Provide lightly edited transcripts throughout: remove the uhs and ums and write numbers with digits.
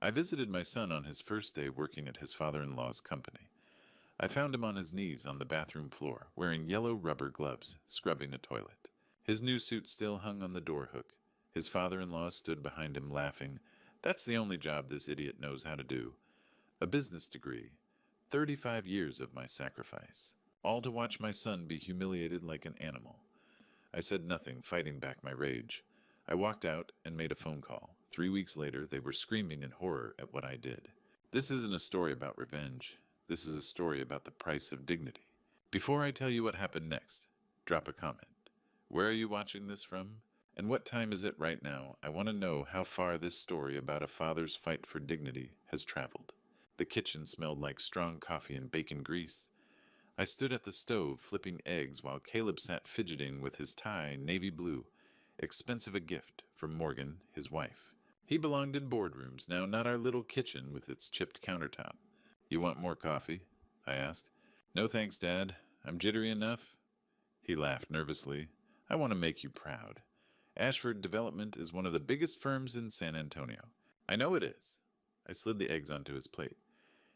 I visited my son on his first day working at his father-in-law's company. I found him on his knees on the bathroom floor, wearing yellow rubber gloves, scrubbing a toilet. His new suit still hung on the door hook. His father-in-law stood behind him laughing. That's the only job this idiot knows how to do. A business degree. 35 years of my sacrifice. All to watch my son be humiliated like an animal. I said nothing, fighting back my rage. I walked out and made a phone call. 3 weeks later, they were screaming in horror at what I did. This isn't a story about revenge. This is a story about the price of dignity. Before I tell you what happened next, drop a comment. Where are you watching this from? And what time is it right now? I want to know how far this story about a father's fight for dignity has traveled. The kitchen smelled like strong coffee and bacon grease. I stood at the stove flipping eggs while Caleb sat fidgeting with his tie navy blue, expensive a gift from Morgan, his wife. He belonged in boardrooms, now not our little kitchen with its chipped countertop. You want more coffee? I asked. No thanks, Dad. I'm jittery enough. He laughed nervously. I want to make you proud. Ashford Development is one of the biggest firms in San Antonio. I know it is. I slid the eggs onto his plate.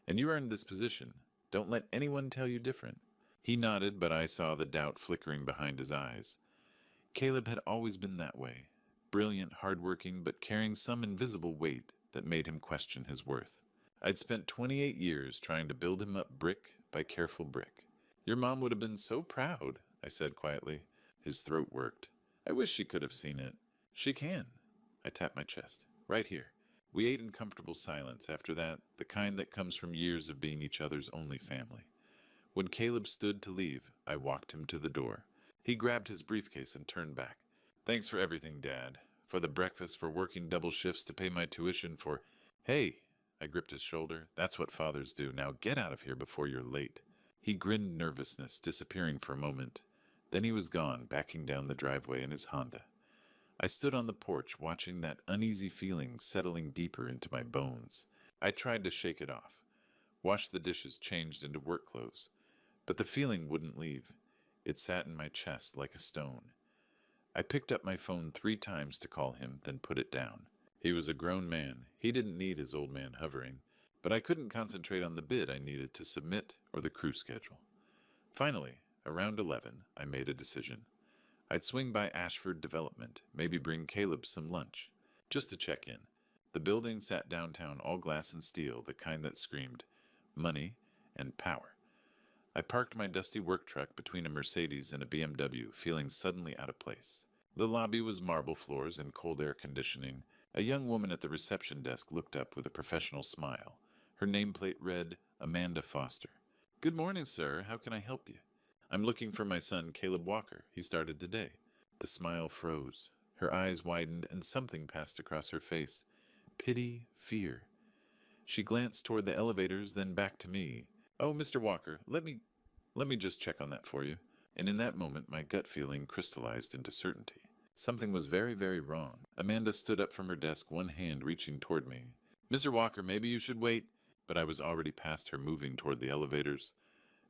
And you earned this position. Don't let anyone tell you different. He nodded, but I saw the doubt flickering behind his eyes. Caleb had always been that way. Brilliant, hardworking, but carrying some invisible weight that made him question his worth. I'd spent 28 years trying to build him up brick by careful brick. Your mom would have been so proud, I said quietly. His throat worked. I wish she could have seen it. She can. I tapped my chest. Right here. We ate in comfortable silence after that, the kind that comes from years of being each other's only family. When Caleb stood to leave, I walked him to the door. He grabbed his briefcase and turned back. Thanks for everything, Dad. For the breakfast, for working double shifts to pay my tuition, for... Hey! I gripped his shoulder. That's what fathers do. Now get out of here before you're late. He grinned nervousness, disappearing for a moment. Then he was gone, backing down the driveway in his Honda. I stood on the porch, watching that uneasy feeling settling deeper into my bones. I tried to shake it off. Washed the dishes, changed into work clothes. But the feeling wouldn't leave. It sat in my chest like a stone. I picked up my phone 3 times to call him, then put it down. He was a grown man. He didn't need his old man hovering. But I couldn't concentrate on the bid I needed to submit or the crew schedule. Finally, around 11, I made a decision. I'd swing by Ashford Development, maybe bring Caleb some lunch, just to check in. The building sat downtown, all glass and steel, the kind that screamed money and power. I parked my dusty work truck between a Mercedes and a BMW, feeling suddenly out of place. The lobby was marble floors and cold air conditioning. A young woman at the reception desk looked up with a professional smile. Her nameplate read, Amanda Foster. Good morning, sir. How can I help you? I'm looking for my son, Caleb Walker. He started today. The smile froze. Her eyes widened and something passed across her face. Pity, fear. She glanced toward the elevators, then back to me. Oh, Mr. Walker, let me just check on that for you. And in that moment, my gut feeling crystallized into certainty. Something was very, very wrong. Amanda stood up from her desk, one hand reaching toward me. Mr. Walker, maybe you should wait. But I was already past her, moving toward the elevators.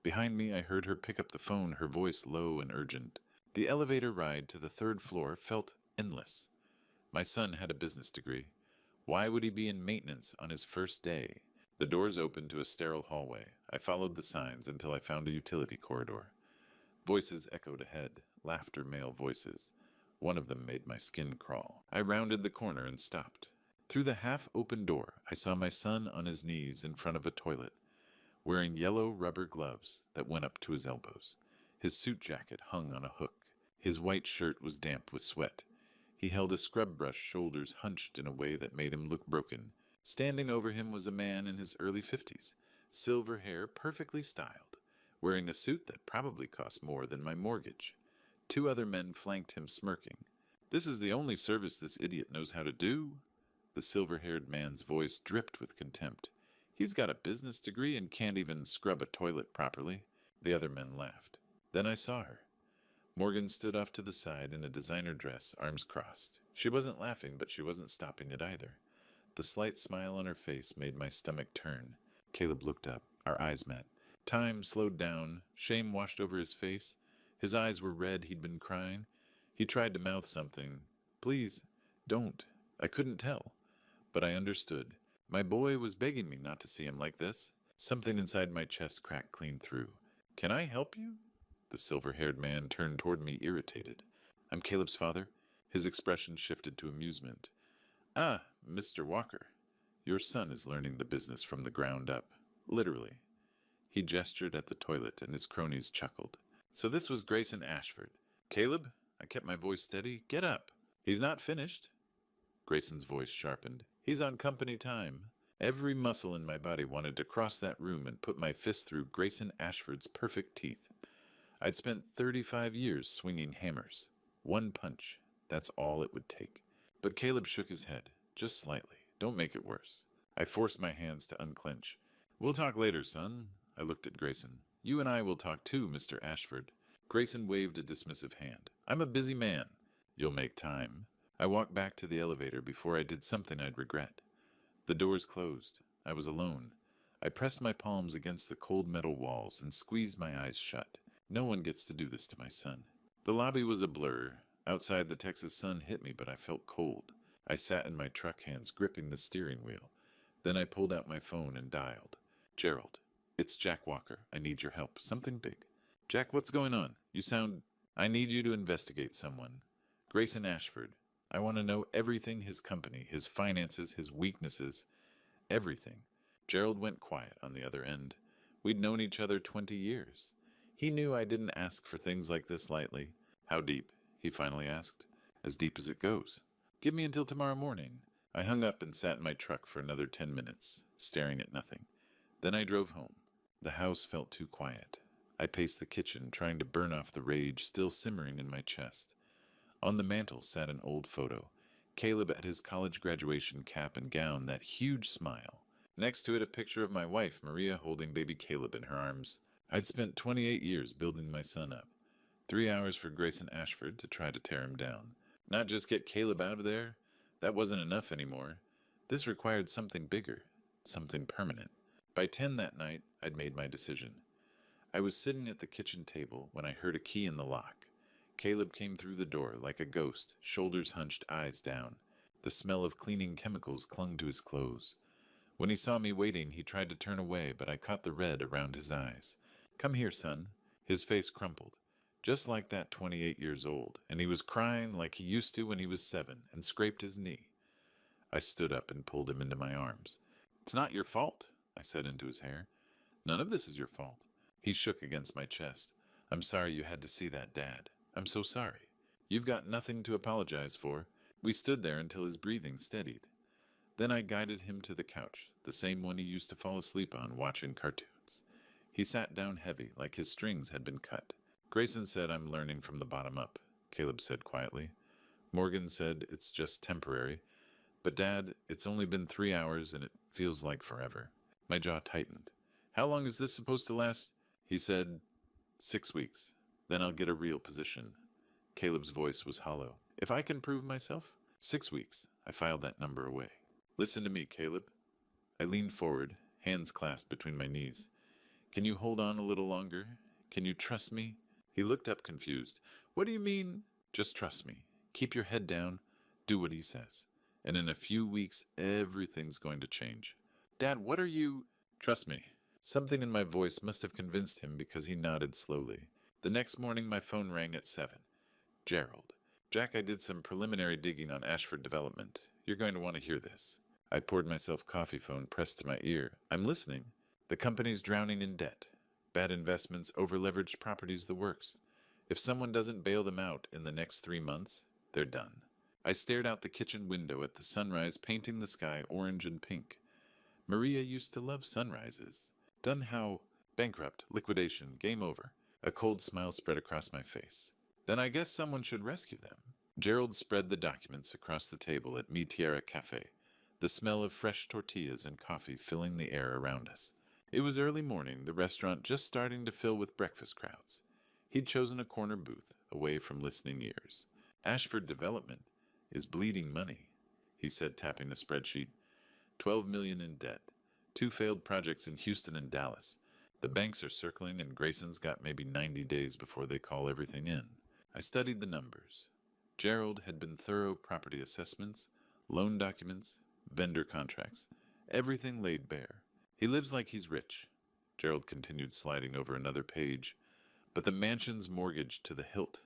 Behind me, I heard her pick up the phone, her voice low and urgent. The elevator ride to the 3rd floor felt endless. My son had a business degree. Why would he be in maintenance on his first day? The doors opened to a sterile hallway. I followed the signs until I found a utility corridor. Voices echoed ahead, laughter, male voices. One of them made my skin crawl. I rounded the corner and stopped. Through the half-open door, I saw my son on his knees in front of a toilet, wearing yellow rubber gloves that went up to his elbows. His suit jacket hung on a hook. His white shirt was damp with sweat. He held a scrub brush, shoulders hunched in a way that made him look broken. Standing over him was a man in his early 50s, silver hair perfectly styled, wearing a suit that probably cost more than my mortgage. 2 other men flanked him, smirking. This is the only service this idiot knows how to do. The silver-haired man's voice dripped with contempt. He's got a business degree and can't even scrub a toilet properly. The other men laughed. Then I saw her. Morgan stood off to the side in a designer dress, arms crossed. She wasn't laughing, but she wasn't stopping it either. The slight smile on her face made my stomach turn. Caleb looked up. Our eyes met. Time slowed down. Shame washed over his face. His eyes were red. He'd been crying. He tried to mouth something. Please, don't. I couldn't tell. But I understood. My boy was begging me not to see him like this. Something inside my chest cracked clean through. Can I help you? The silver-haired man turned toward me, irritated. I'm Caleb's father. His expression shifted to amusement. Ah, Mr. Walker. Your son is learning the business from the ground up. Literally. He gestured at the toilet, and his cronies chuckled. So this was Grayson Ashford. Caleb, I kept my voice steady. Get up. He's not finished. Grayson's voice sharpened. He's on company time. Every muscle in my body wanted to cross that room and put my fist through Grayson Ashford's perfect teeth. I'd spent 35 years swinging hammers. One punch. That's all it would take. But Caleb shook his head, just slightly. Don't make it worse. I forced my hands to unclench. We'll talk later, son. I looked at Grayson. You and I will talk too, Mr. Ashford. Grayson waved a dismissive hand. I'm a busy man. You'll make time. I walked back to the elevator before I did something I'd regret. The doors closed. I was alone. I pressed my palms against the cold metal walls and squeezed my eyes shut. No one gets to do this to my son. The lobby was a blur. Outside, the Texas sun hit me, but I felt cold. I sat in my truck, hands gripping the steering wheel. Then I pulled out my phone and dialed. Gerald, it's Jack Walker. I need your help. Something big. Jack, what's going on? You sound... I need you to investigate someone. Grayson Ashford. I want to know everything, his company, his finances, his weaknesses. Everything. Gerald went quiet on the other end. We'd known each other 20 years. He knew I didn't ask for things like this lightly. How deep? He finally asked. As deep as it goes. Give me until tomorrow morning. I hung up and sat in my truck for another 10 minutes, staring at nothing. Then I drove home. The house felt too quiet. I paced the kitchen, trying to burn off the rage still simmering in my chest. On the mantel sat an old photo. Caleb at his college graduation cap and gown, that huge smile. Next to it, a picture of my wife, Maria, holding baby Caleb in her arms. I'd spent 28 years building my son up. 3 hours for Grayson Ashford to try to tear him down. Not just get Caleb out of there. That wasn't enough anymore. This required something bigger, something permanent. By 10 that night, I'd made my decision. I was sitting at the kitchen table when I heard a key in the lock. Caleb came through the door like a ghost, shoulders hunched, eyes down. The smell of cleaning chemicals clung to his clothes. When he saw me waiting, he tried to turn away, but I caught the red around his eyes. Come here, son. His face crumpled, just like that 28 years old, and he was crying like he used to when he was 7 and scraped his knee. I stood up and pulled him into my arms. It's not your fault, I said into his hair. None of this is your fault. He shook against my chest. I'm sorry you had to see that, Dad. I'm so sorry. You've got nothing to apologize for. We stood there until his breathing steadied. Then I guided him to the couch, the same one he used to fall asleep on watching cartoons. He sat down heavy, like his strings had been cut. Grayson said I'm learning from the bottom up, Caleb said quietly. Morgan said it's just temporary. But Dad, it's only been 3 hours and it feels like forever. My jaw tightened. How long is this supposed to last? He said, 6 weeks. Then I'll get a real position. Caleb's voice was hollow. If I can prove myself? 6 weeks. I filed that number away. Listen to me, Caleb. I leaned forward, hands clasped between my knees. Can you hold on a little longer? Can you trust me? He looked up confused. What do you mean? Just trust me. Keep your head down. Do what he says. And in a few weeks, everything's going to change. Dad, what are you... Trust me. Something in my voice must have convinced him because he nodded slowly. The next morning, my phone rang at 7. Gerald. Jack, I did some preliminary digging on Ashford Development. You're going to want to hear this. I poured myself coffee, phone pressed to my ear. I'm listening. The company's drowning in debt. Bad investments, over-leveraged properties, the works. If someone doesn't bail them out in the next 3 months, they're done. I stared out the kitchen window at the sunrise painting the sky orange and pink. Maria used to love sunrises. Done how? Bankrupt, liquidation, game over. A cold smile spread across my face. Then I guess someone should rescue them. Gerald spread the documents across the table at Mi Tierra Cafe, the smell of fresh tortillas and coffee filling the air around us. It was early morning, the restaurant just starting to fill with breakfast crowds. He'd chosen a corner booth, away from listening ears. Ashford Development is bleeding money, he said, tapping the spreadsheet. 12 million in debt. 2 failed projects in Houston and Dallas. The banks are circling and Grayson's got maybe 90 days before they call everything in. I studied the numbers. Gerald had been thorough property assessments, loan documents, vendor contracts. Everything laid bare. He lives like he's rich. Gerald continued sliding over another page. But the mansion's mortgaged to the hilt.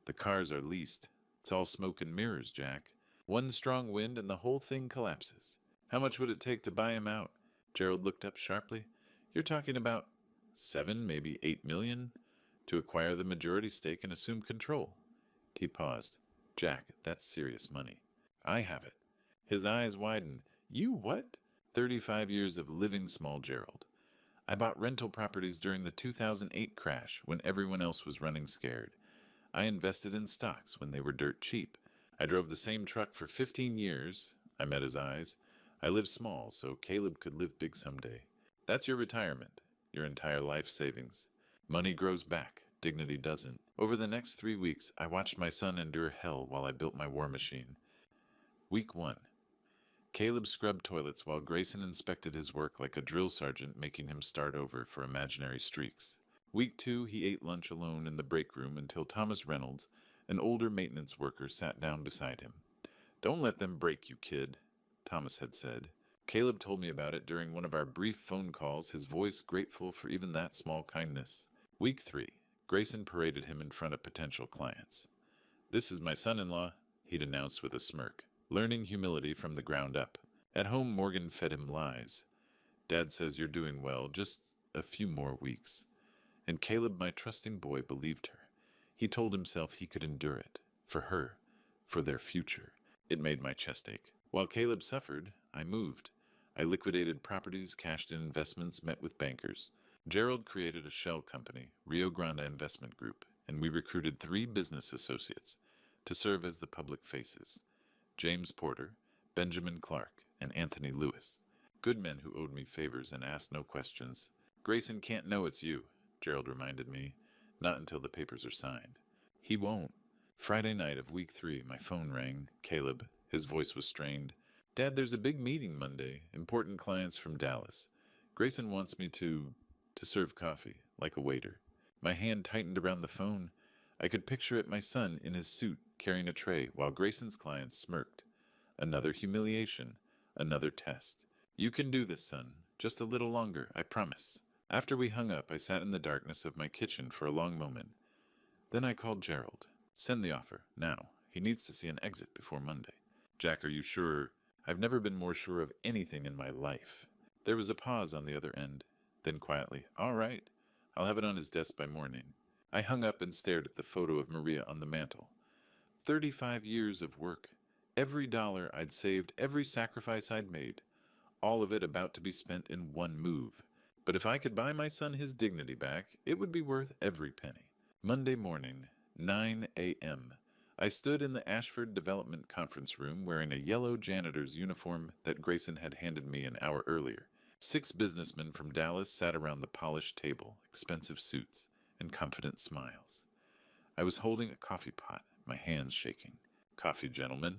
The cars are leased. It's all smoke and mirrors, Jack. One strong wind and the whole thing collapses. How much would it take to buy him out? Gerald looked up sharply. You're talking about 7, maybe 8 million to acquire the majority stake and assume control. He paused. Jack, that's serious money. I have it. His eyes widened. You what? 35 years of living small, Gerald. I bought rental properties during the 2008 crash when everyone else was running scared. I invested in stocks when they were dirt cheap. I drove the same truck for 15 years. I met his eyes. I lived small, so Caleb could live big someday. That's your retirement, your entire life savings. Money grows back, dignity doesn't. Over the next 3 weeks, I watched my son endure hell while I built my war machine. Week 1. Caleb scrubbed toilets while Grayson inspected his work like a drill sergeant, making him start over for imaginary streaks. Week 2, he ate lunch alone in the break room until Thomas Reynolds, an older maintenance worker, sat down beside him. Don't let them break you, kid, Thomas had said. Caleb told me about it during one of our brief phone calls, his voice grateful for even that small kindness. Week 3, Grayson paraded him in front of potential clients. This is my son-in-law, he'd announced with a smirk, learning humility from the ground up. At home, Morgan fed him lies. Dad says you're doing well, just a few more weeks. And Caleb, my trusting boy, believed her. He told himself he could endure it. For her. For their future. It made my chest ache. While Caleb suffered, I moved. I liquidated properties, cashed in investments, met with bankers. Gerald created a shell company, Rio Grande Investment Group, and we recruited 3 business associates to serve as the public faces. James Porter, Benjamin Clark, and Anthony Lewis. Good men who owed me favors and asked no questions. Grayson can't know it's you, Gerald reminded me. Not until the papers are signed. He won't. Friday night of week 3, my phone rang. Caleb. His voice was strained. Dad, there's a big meeting Monday. Important clients from Dallas. Grayson wants me to serve coffee, like a waiter. My hand tightened around the phone. I could picture it, my son in his suit, carrying a tray, while Grayson's clients smirked. Another humiliation. Another test. You can do this, son. Just a little longer, I promise. After we hung up, I sat in the darkness of my kitchen for a long moment. Then I called Gerald. Send the offer, now. He needs to see an exit before Monday. Jack, are you sure? I've never been more sure of anything in my life. There was a pause on the other end. Then quietly, all right. I'll have it on his desk by morning. I hung up and stared at the photo of Maria on the mantel. 35 years of work. Every dollar I'd saved, every sacrifice I'd made. All of it about to be spent in one move. But if I could buy my son his dignity back, it would be worth every penny. Monday morning, 9 a.m. I stood in the Ashford Development Conference Room wearing a yellow janitor's uniform that Grayson had handed me an hour earlier. 6 businessmen from Dallas sat around the polished table, expensive suits, and confident smiles. I was holding a coffee pot, my hands shaking. Coffee, gentlemen.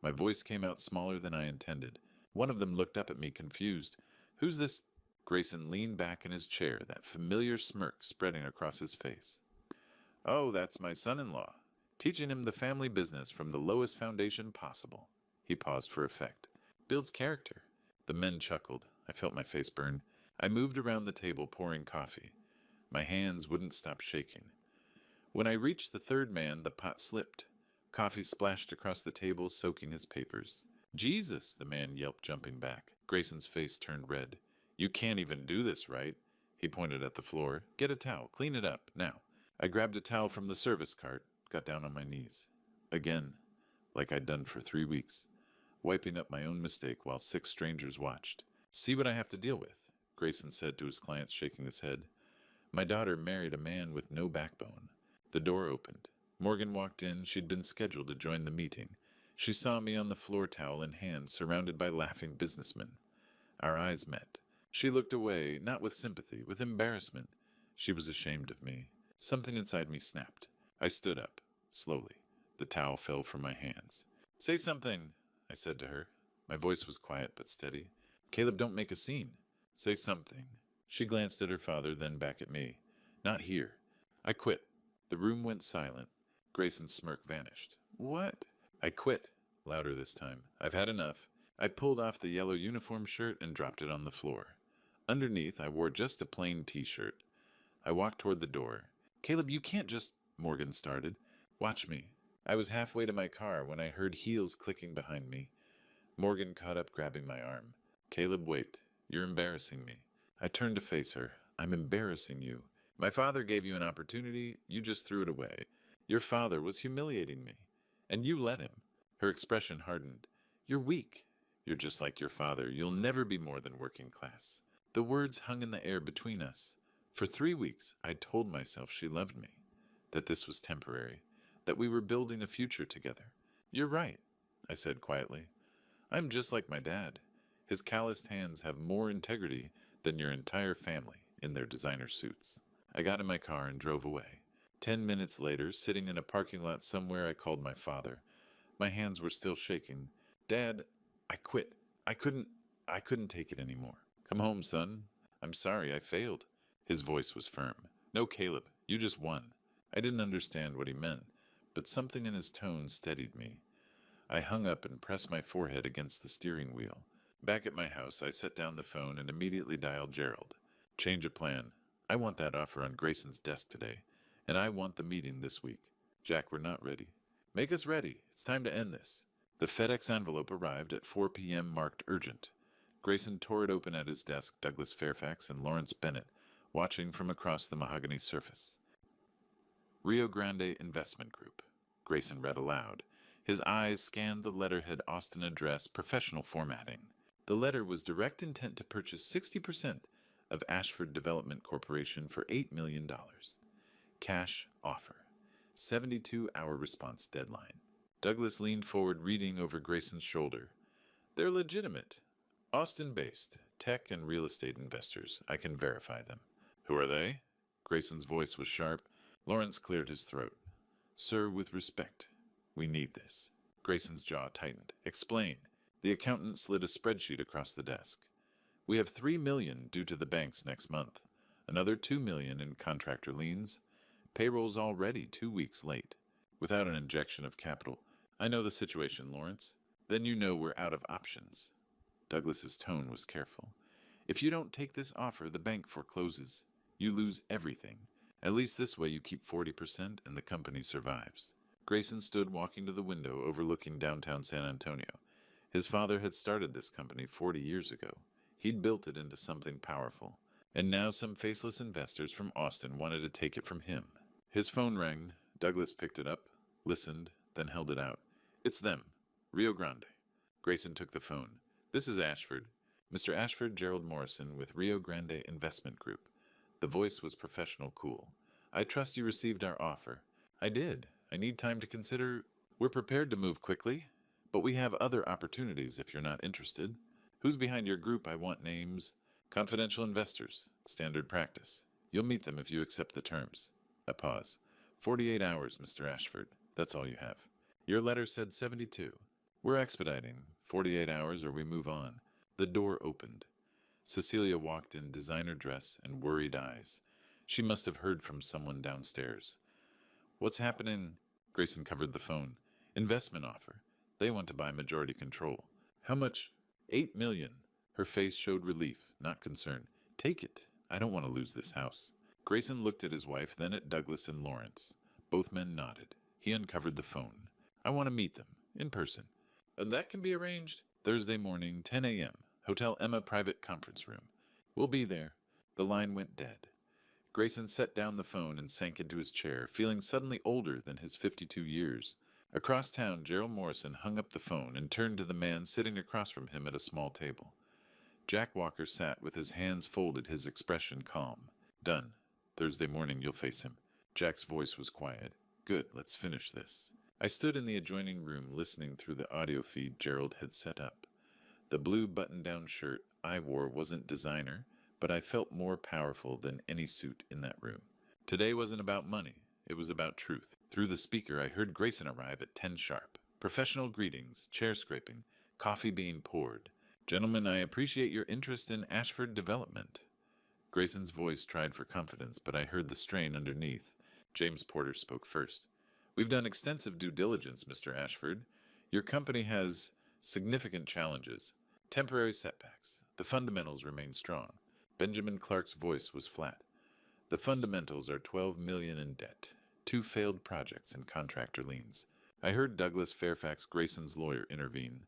My voice came out smaller than I intended. One of them looked up at me, confused. Who's this? Grayson leaned back in his chair, that familiar smirk spreading across his face. Oh, that's my son-in-law. Teaching him the family business from the lowest foundation possible. He paused for effect. Builds character. The men chuckled. I felt my face burn. I moved around the table pouring coffee. My hands wouldn't stop shaking. When I reached the third man, the pot slipped. Coffee splashed across the table, soaking his papers. Jesus, the man yelped, jumping back. Grayson's face turned red. You can't even do this, right? He pointed at the floor. Get a towel. Clean it up. Now. I grabbed a towel from the service cart, got down on my knees. Again, like I'd done for 3 weeks, wiping up my own mistake while 6 strangers watched. See what I have to deal with, Grayson said to his clients, shaking his head. My daughter married a man with no backbone. The door opened. Morgan walked in. She'd been scheduled to join the meeting. She saw me on the floor, towel in hand, surrounded by laughing businessmen. Our eyes met. She looked away, not with sympathy, with embarrassment. She was ashamed of me. Something inside me snapped. I stood up, slowly. The towel fell from my hands. Say something, I said to her. My voice was quiet but steady. Caleb, don't make a scene. Say something. She glanced at her father, then back at me. Not here. I quit. The room went silent. Grayson's smirk vanished. What? I quit. Louder this time. I've had enough. I pulled off the yellow uniform shirt and dropped it on the floor. Underneath, I wore just a plain t-shirt. I walked toward the door. Caleb, you can't just... Morgan started. Watch me. I was halfway to my car when I heard heels clicking behind me. Morgan caught up, grabbing my arm. Caleb, wait. You're embarrassing me. I turned to face her. I'm embarrassing you. My father gave you an opportunity. You just threw it away. Your father was humiliating me. And you let him. Her expression hardened. You're weak. You're just like your father. You'll never be more than working class. The words hung in the air between us. For 3 weeks, I'd told myself she loved me, that this was temporary, that we were building a future together. You're right, I said quietly. I'm just like my dad. His calloused hands have more integrity than your entire family in their designer suits. I got in my car and drove away. 10 minutes later, sitting in a parking lot somewhere, I called my father. My hands were still shaking. Dad, I quit. I couldn't take it anymore. Come home, son. I'm sorry, I failed. His voice was firm. No, Caleb, you just won. I didn't understand what he meant, but something in his tone steadied me. I hung up and pressed my forehead against the steering wheel. Back at my house, I set down the phone and immediately dialed Gerald. Change of plan. I want that offer on Grayson's desk today, and I want the meeting this week. Jack, we're not ready. Make us ready. It's time to end this. The FedEx envelope arrived at 4 p.m. marked urgent. Grayson tore it open at his desk, Douglas Fairfax and Lawrence Bennett, watching from across the mahogany surface. Rio Grande Investment Group, Grayson read aloud. His eyes scanned the letterhead Austin address, professional formatting. The letter was direct intent to purchase 60% of Ashford Development Corporation for $8 million. Cash offer. 72-hour response deadline. Douglas leaned forward, reading over Grayson's shoulder. They're legitimate. Austin-based, tech and real estate investors. I can verify them. Who are they? Grayson's voice was sharp. Lawrence cleared his throat. Sir, with respect, we need this. Grayson's jaw tightened. Explain. The accountant slid a spreadsheet across the desk. We have $3 million due to the banks next month. Another $2 million in contractor liens. Payroll's already 2 weeks late. Without an injection of capital. I know the situation, Lawrence. Then you know we're out of options. Douglas's tone was careful. If you don't take this offer, the bank forecloses. You lose everything. At least this way you keep 40% and the company survives. Grayson stood walking to the window overlooking downtown San Antonio. His father had started this company 40 years ago. He'd built it into something powerful. And now some faceless investors from Austin wanted to take it from him. His phone rang. Douglas picked it up, listened, then held it out. It's them. Rio Grande. Grayson took the phone. This is Ashford. Mr. Ashford Gerald Morrison with Rio Grande Investment Group. The voice was professional cool. I trust you received our offer. I did. I need time to consider. We're prepared to move quickly, but we have other opportunities if you're not interested. Who's behind your group? I want names. Confidential investors. Standard practice. You'll meet them if you accept the terms. A pause. 48 hours, Mr. Ashford. That's all you have. Your letter said 72. We're expediting. 48 hours or we move on. The door opened. Cecilia walked in designer dress and worried eyes. She must have heard from someone downstairs. What's happening? Grayson covered the phone. Investment offer. They want to buy majority control. How much? $8 million. Her face showed relief, not concern. Take it. I don't want to lose this house. Grayson looked at his wife, then at Douglas and Lawrence. Both men nodded. He uncovered the phone. I want to meet them, in person. And that can be arranged. Thursday morning, 10 a.m. Hotel Emma private conference room. We'll be there. The line went dead. Grayson set down the phone and sank into his chair, feeling suddenly older than his 52 years. Across town, Gerald Morrison hung up the phone and turned to the man sitting across from him at a small table. Jack Walker sat with his hands folded, his expression calm. Done. Thursday morning you'll face him. Jack's voice was quiet. Good, let's finish this. I stood in the adjoining room listening through the audio feed Gerald had set up. The blue button-down shirt I wore wasn't designer, but I felt more powerful than any suit in that room. Today wasn't about money. It was about truth. Through the speaker, I heard Grayson arrive at 10 sharp. Professional greetings, chair scraping, coffee being poured. Gentlemen, I appreciate your interest in Ashford Development. Grayson's voice tried for confidence, but I heard the strain underneath. James Porter spoke first. We've done extensive due diligence, Mr. Ashford. Your company has Significant challenges. Temporary setbacks. The fundamentals remain strong. Benjamin Clark's voice was flat. The fundamentals are $12 million in debt, 2 failed projects and contractor liens. I heard Douglas Fairfax Grayson's lawyer intervene.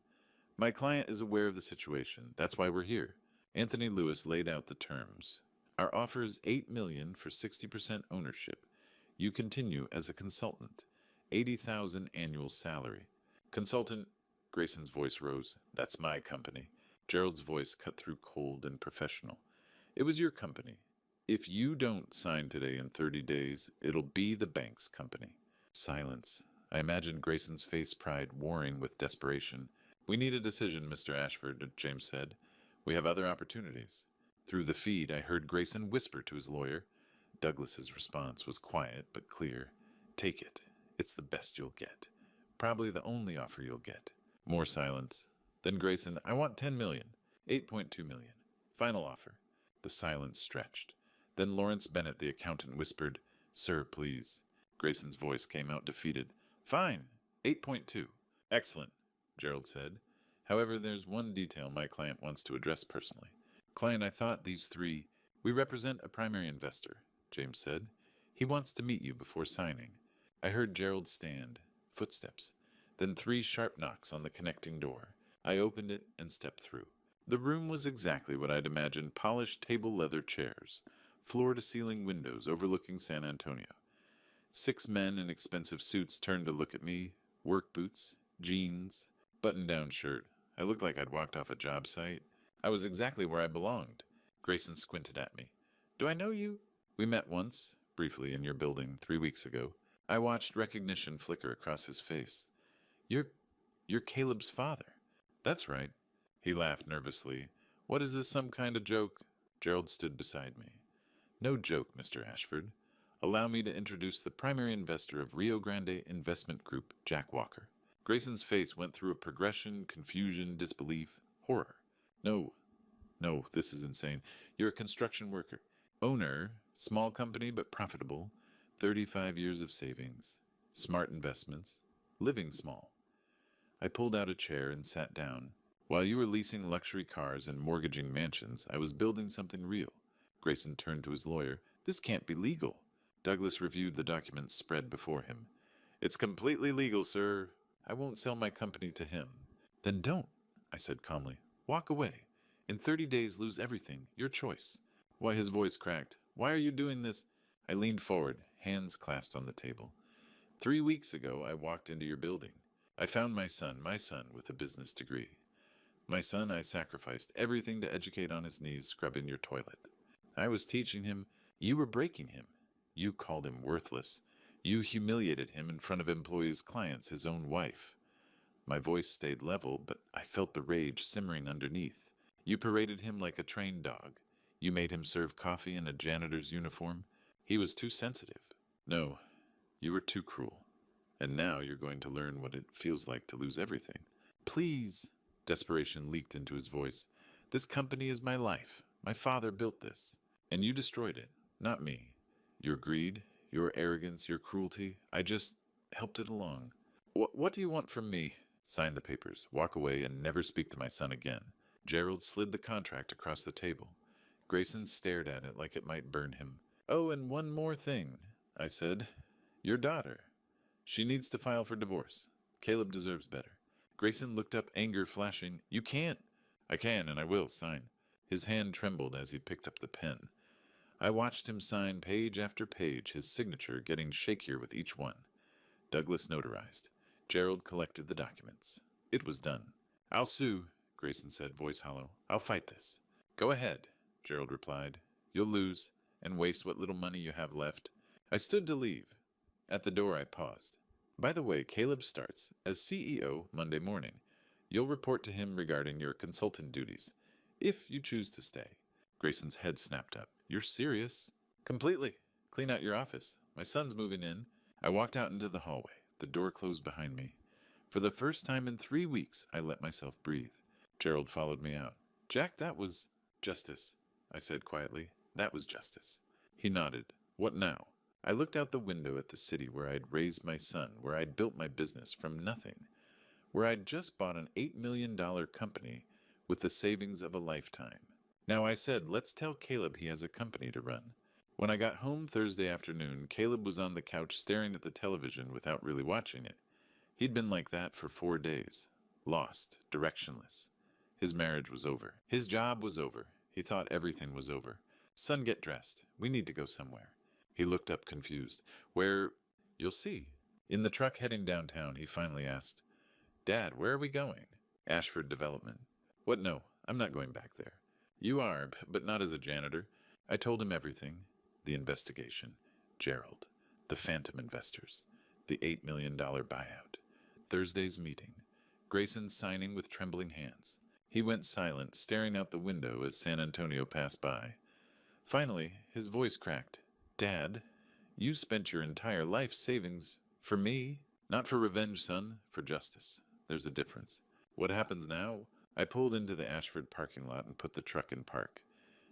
My client is aware of the situation. That's why we're here. Anthony Lewis laid out the terms. Our offer is $8 million for 60% ownership. You continue as a consultant. $80,000 annual salary. Consultant, Grayson's voice rose. That's my company. Gerald's voice cut through cold and professional. It was your company. If you don't sign today in 30 days, it'll be the bank's company. Silence. I imagined Grayson's face pride warring with desperation. We need a decision, Mr. Ashford, James said. We have other opportunities. Through the feed, I heard Grayson whisper to his lawyer. Douglas's response was quiet but clear. Take it. It's the best you'll get. Probably the only offer you'll get. More silence. Then Grayson, I want $10 million. $8.2 million. Final offer. The silence stretched. Then Lawrence Bennett, the accountant, whispered, Sir, please. Grayson's voice came out defeated. Fine. 8.2. Excellent, Gerald said. However, there's one detail my client wants to address personally. Client, I thought these three... We represent a primary investor, James said. He wants to meet you before signing. I heard Gerald stand. Footsteps. Then 3 sharp knocks on the connecting door. I opened it and stepped through. The room was exactly what I'd imagined: polished table leather chairs, floor-to-ceiling windows overlooking San Antonio. 6 men in expensive suits turned to look at me, work boots, jeans, button-down shirt. I looked like I'd walked off a job site. I was exactly where I belonged. Grayson squinted at me. Do I know you? We met once, briefly, in your building 3 weeks ago. I watched recognition flicker across his face. You're Caleb's father. That's right. He laughed nervously. What is this, some kind of joke? Gerald stood beside me. No joke, Mr. Ashford. Allow me to introduce the primary investor of Rio Grande Investment Group, Jack Walker. Grayson's face went through a progression, confusion, disbelief, horror. No, this is insane. You're a construction worker. Owner, small company but profitable, 35 years of savings, smart investments, living small. I pulled out a chair and sat down. While you were leasing luxury cars and mortgaging mansions, I was building something real. Grayson turned to his lawyer. This can't be legal. Douglas reviewed the documents spread before him. It's completely legal, sir. I won't sell my company to him. Then don't, I said calmly. Walk away. In 30 days, lose everything. Your choice. Why, his voice cracked. Why are you doing this? I leaned forward, hands clasped on the table. 3 weeks ago, I walked into your building. I found my son with a business degree. My son I sacrificed everything to educate on his knees scrubbing your toilet. I was teaching him. You were breaking him. You called him worthless. You humiliated him in front of employees' clients, his own wife. My voice stayed level, but I felt the rage simmering underneath. You paraded him like a trained dog. You made him serve coffee in a janitor's uniform. He was too sensitive. No, you were too cruel. And now you're going to learn what it feels like to lose everything. Please, desperation leaked into his voice. This company is my life. My father built this. And you destroyed it, not me. Your greed, your arrogance, your cruelty, I just helped it along. What do you want from me? Sign the papers, walk away, and never speak to my son again. Gerald slid the contract across the table. Grayson stared at it like it might burn him. Oh, and one more thing, I said. Your daughter. She needs to file for divorce. Caleb deserves better. Grayson looked up, anger flashing. You can't. I can, and I will sign. His hand trembled as he picked up the pen. I watched him sign page after page, his signature getting shakier with each one. Douglas notarized. Gerald collected the documents. It was done. I'll sue, Grayson said, voice hollow. I'll fight this. Go ahead, Gerald replied. You'll lose, and waste what little money you have left. I stood to leave. At the door I paused. By the way, Caleb starts as CEO Monday morning. You'll report to him regarding your consultant duties, if you choose to stay. Grayson's head snapped up. You're serious? Completely. Clean out your office. My son's moving in. I walked out into the hallway. The door closed behind me. For the first time in 3 weeks, I let myself breathe. Gerald followed me out. Jack, that was justice, I said quietly. That was justice. He nodded. What now? I looked out the window at the city where I'd raised my son, where I'd built my business from nothing. where I'd just bought an $8 million company with the savings of a lifetime. Now I said, let's tell Caleb he has a company to run. When I got home Thursday afternoon, Caleb was on the couch staring at the television without really watching it. He'd been like that for 4 days. Lost, directionless. His marriage was over. His job was over. He thought everything was over. Son, get dressed. We need to go somewhere. He looked up confused. Where? You'll see. In the truck heading downtown, he finally asked, Dad, where are we going? Ashford Development. What? No, I'm not going back there. You are, but not as a janitor. I told him everything. The investigation. Gerald. The phantom investors. The $8 million buyout. Thursday's meeting. Grayson signing with trembling hands. He went silent, staring out the window as San Antonio passed by. Finally, his voice cracked. Dad, you spent your entire life savings for me. Not for revenge, son, for justice. There's a difference. What happens now? I pulled into the Ashford parking lot and put the truck in park.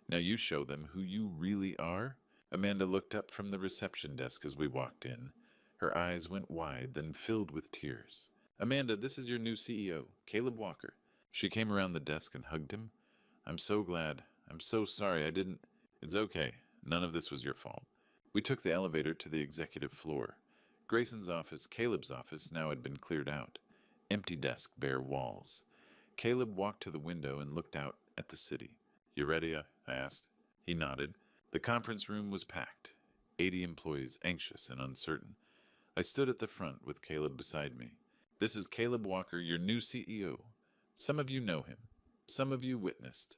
Now you show them who you really are? Amanda looked up from the reception desk as we walked in. Her eyes went wide, then filled with tears. Amanda, this is your new CEO, Caleb Walker. She came around the desk and hugged him. I'm so glad. I'm so sorry I didn't. It's okay. None of this was your fault. We took the elevator to the executive floor. Grayson's office, Caleb's office, now had been cleared out. Empty desk, bare walls. Caleb walked to the window and looked out at the city. You ready? I asked. He nodded. The conference room was packed. 80 employees, anxious and uncertain. I stood at the front with Caleb beside me. This is Caleb Walker, your new CEO. Some of you know him. Some of you witnessed.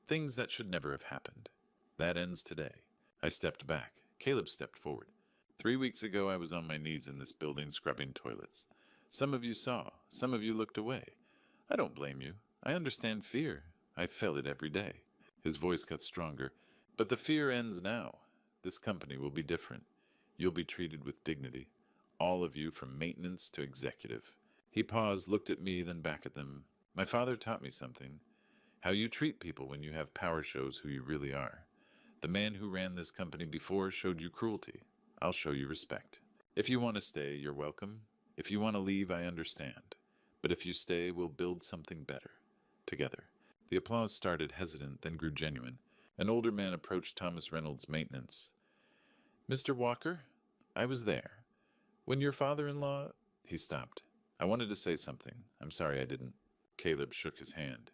Things that should never have happened. That ends today. I stepped back. Caleb stepped forward. 3 weeks ago, I was on my knees in this building scrubbing toilets. Some of you saw. Some of you looked away. I don't blame you. I understand fear. I felt it every day. His voice got stronger. But the fear ends now. This company will be different. You'll be treated with dignity. All of you, from maintenance to executive. He paused, looked at me, then back at them. My father taught me something. How you treat people when you have power shows who you really are. The man who ran this company before showed you cruelty. I'll show you respect. If you want to stay, you're welcome. If you want to leave, I understand. But if you stay, we'll build something better. Together. The applause started hesitant, then grew genuine. An older man approached Thomas Reynolds' maintenance. Mr. Walker, I was there. When your father-in-law... He stopped. I wanted to say something. I'm sorry I didn't. Caleb shook his hand.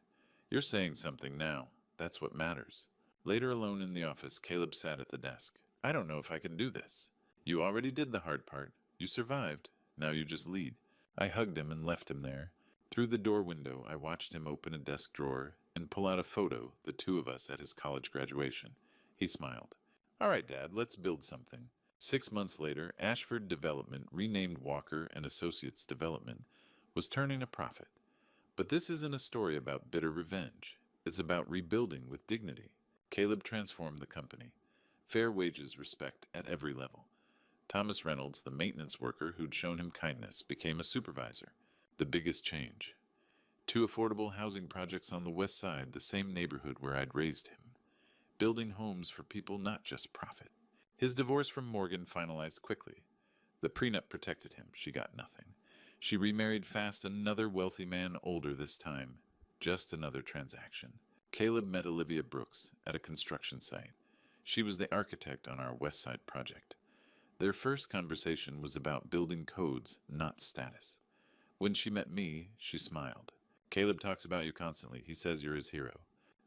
You're saying something now. That's what matters. Later alone in the office, Caleb sat at the desk. I don't know if I can do this. You already did the hard part. You survived. Now you just lead. I hugged him and left him there. Through the door window, I watched him open a desk drawer and pull out a photo, the two of us at his college graduation. He smiled. All right, Dad, let's build something. 6 months later, Ashford Development, renamed Walker and Associates Development, was turning a profit. But this isn't a story about bitter revenge. It's about rebuilding with dignity. Caleb transformed the company. Fair wages, respect at every level. Thomas Reynolds, the maintenance worker who'd shown him kindness, became a supervisor. The biggest change. 2 affordable housing projects on the west side, the same neighborhood where I'd raised him. Building homes for people, not just profit. His divorce from Morgan finalized quickly. The prenup protected him. She got nothing. She remarried fast, another wealthy man, older this time. Just another transaction. Caleb met Olivia Brooks at a construction site. She was the architect on our West Side project. Their first conversation was about building codes, not status. When she met me, she smiled. Caleb talks about you constantly. He says you're his hero.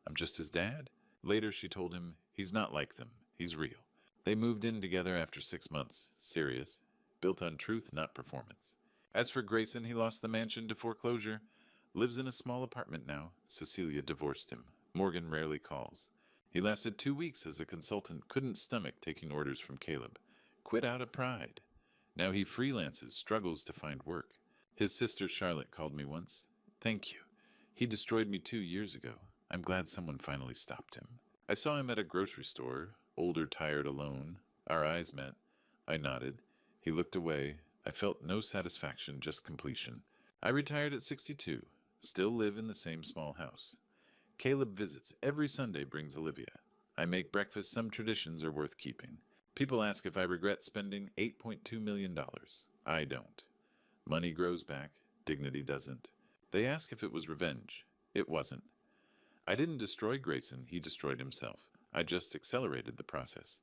I'm just his dad? Later, she told him, he's not like them. He's real. They moved in together after 6 months. Serious. Built on truth, not performance. As for Grayson, he lost the mansion to foreclosure. Lives in a small apartment now. Cecilia divorced him. Morgan rarely calls. He lasted 2 weeks as a consultant, couldn't stomach taking orders from Caleb. Quit out of pride. Now he freelances, struggles to find work. His sister Charlotte called me once. Thank you. He destroyed me 2 years ago. I'm glad someone finally stopped him. I saw him at a grocery store, older, tired, alone. Our eyes met. I nodded. He looked away. I felt no satisfaction, just completion. I retired at 62. Still live in the same small house. Caleb visits. Every Sunday brings Olivia. I make breakfast. Some traditions are worth keeping. People ask if I regret spending $8.2 million. I don't. Money grows back. Dignity doesn't. They ask if it was revenge. It wasn't. I didn't destroy Grayson, he destroyed himself. I just accelerated the process.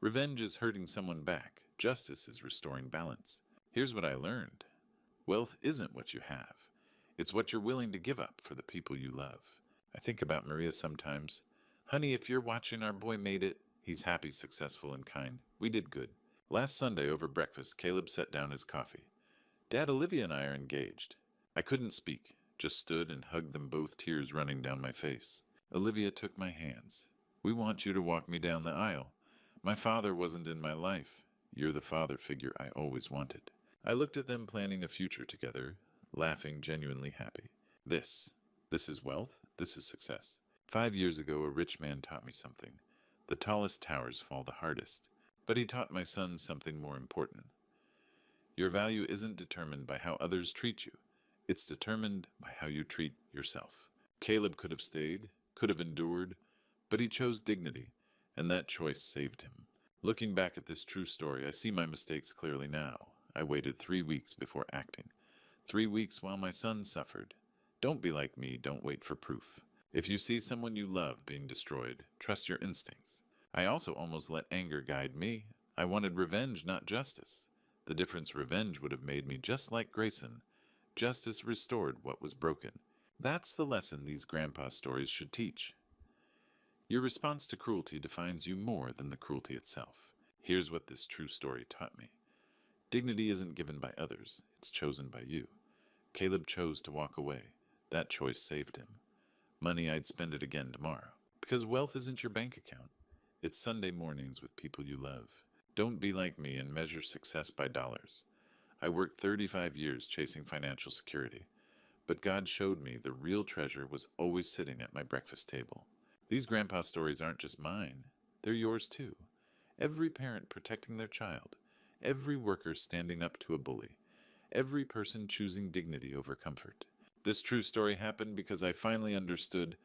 Revenge is hurting someone back. Justice is restoring balance. Here's what I learned. Wealth isn't what you have. It's what you're willing to give up for the people you love. I think about Maria sometimes. Honey, if you're watching, our boy made it. He's happy, successful, and kind. We did good. Last Sunday over breakfast, Caleb set down his coffee. Dad, Olivia and I are engaged. I couldn't speak, just stood and hugged them both, tears running down my face. Olivia took my hands. We want you to walk me down the aisle. My father wasn't in my life. You're the father figure I always wanted. I looked at them planning a future together, laughing, genuinely happy. This is wealth. This is success. 5 years ago, a rich man taught me something. The tallest towers fall the hardest. But he taught my son something more important. Your value isn't determined by how others treat you. It's determined by how you treat yourself. Caleb could have stayed, could have endured, but he chose dignity, and that choice saved him. Looking back at this true story, I see my mistakes clearly now. I waited 3 weeks before acting. 3 weeks while my son suffered. Don't be like me, don't wait for proof. If you see someone you love being destroyed, trust your instincts. I also almost let anger guide me. I wanted revenge, not justice. The difference revenge would have made me just like Grayson. Justice restored what was broken. That's the lesson these grandpa stories should teach. Your response to cruelty defines you more than the cruelty itself. Here's what this true story taught me. Dignity isn't given by others, it's chosen by you. Caleb chose to walk away. That choice saved him. Money, I'd spend it again tomorrow. Because wealth isn't your bank account. It's Sunday mornings with people you love. Don't be like me and measure success by dollars. I worked 35 years chasing financial security, but God showed me the real treasure was always sitting at my breakfast table. These grandpa stories aren't just mine, they're yours too. Every parent protecting their child, every worker standing up to a bully, every person choosing dignity over comfort. This true story happened because I finally understood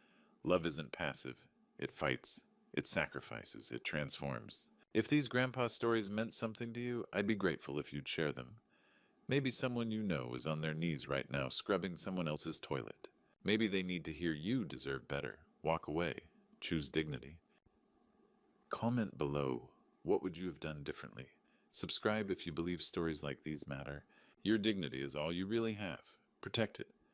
love isn't passive. It fights, it sacrifices, it transforms. If these grandpa stories meant something to you, I'd be grateful if you'd share them. Maybe someone you know is on their knees right now scrubbing someone else's toilet. Maybe they need to hear you deserve better. Walk away. Choose dignity. Comment below. What would you have done differently? Subscribe if you believe stories like these matter. Your dignity is all you really have. Protect it.